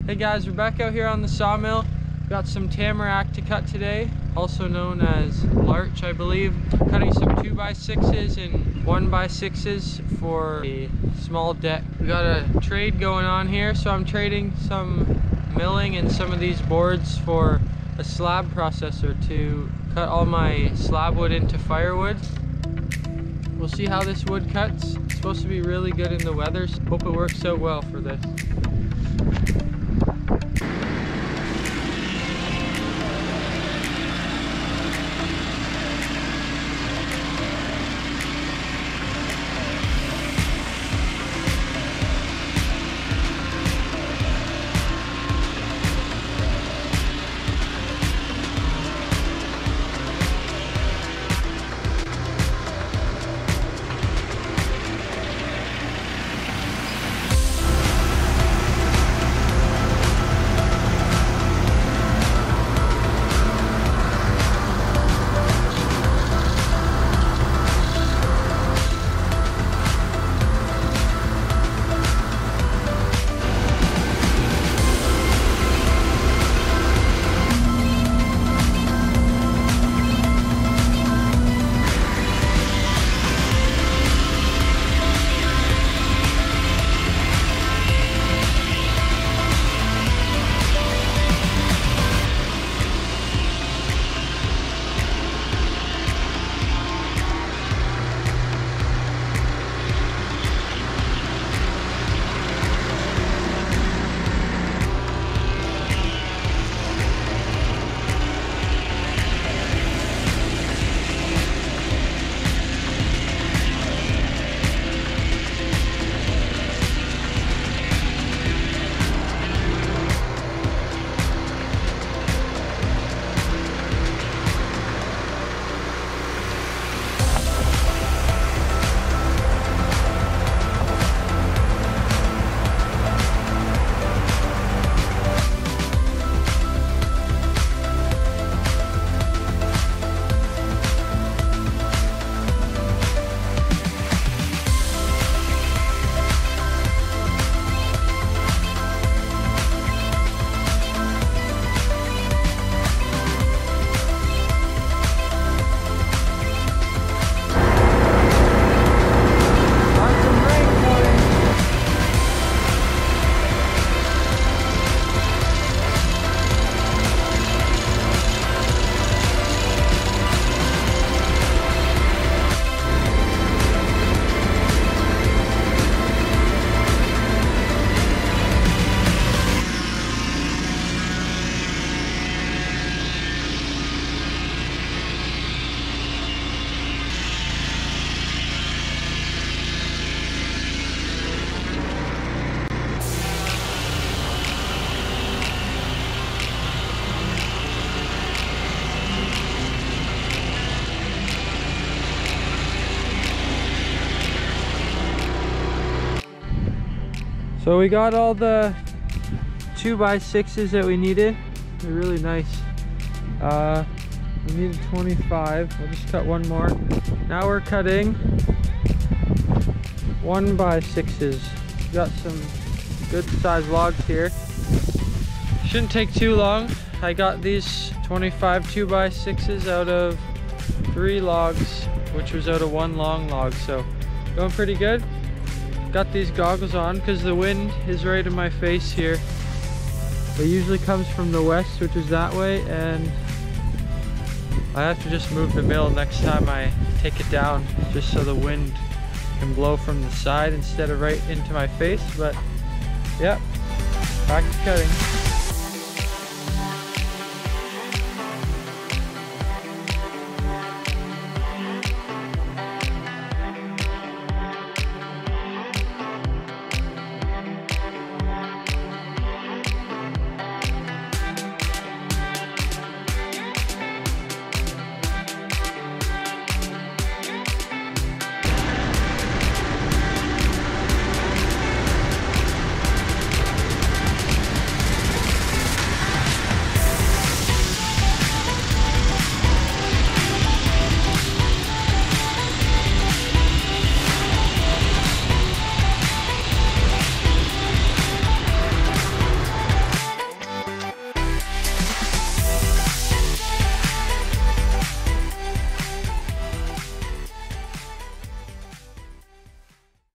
Hey guys, we're back out here on the sawmill. Got some Tamarack to cut today, also known as larch, I believe. Cutting some 2x6s and 1x6s for a small deck. We got a trade going on here, so I'm trading some milling and some of these boards for a slab processor to cut all my slab wood into firewood. We'll see how this wood cuts. It's supposed to be really good in the weather, so hope it works out well for this. So we got all the 2x6s that we needed. They're really nice. We needed 25. We'll just cut one more. Now we're cutting 1x6s. We got some good sized logs here. Shouldn't take too long. I got these 25 2x6s out of 3 logs, which was out of 1 long log. So going pretty good. Got these goggles on because the wind is right in my face here. It usually comes from the west, which is that way, and I have to just move the mill next time I take it down, just so the wind can blow from the side instead of right into my face. But yeah, back to cutting.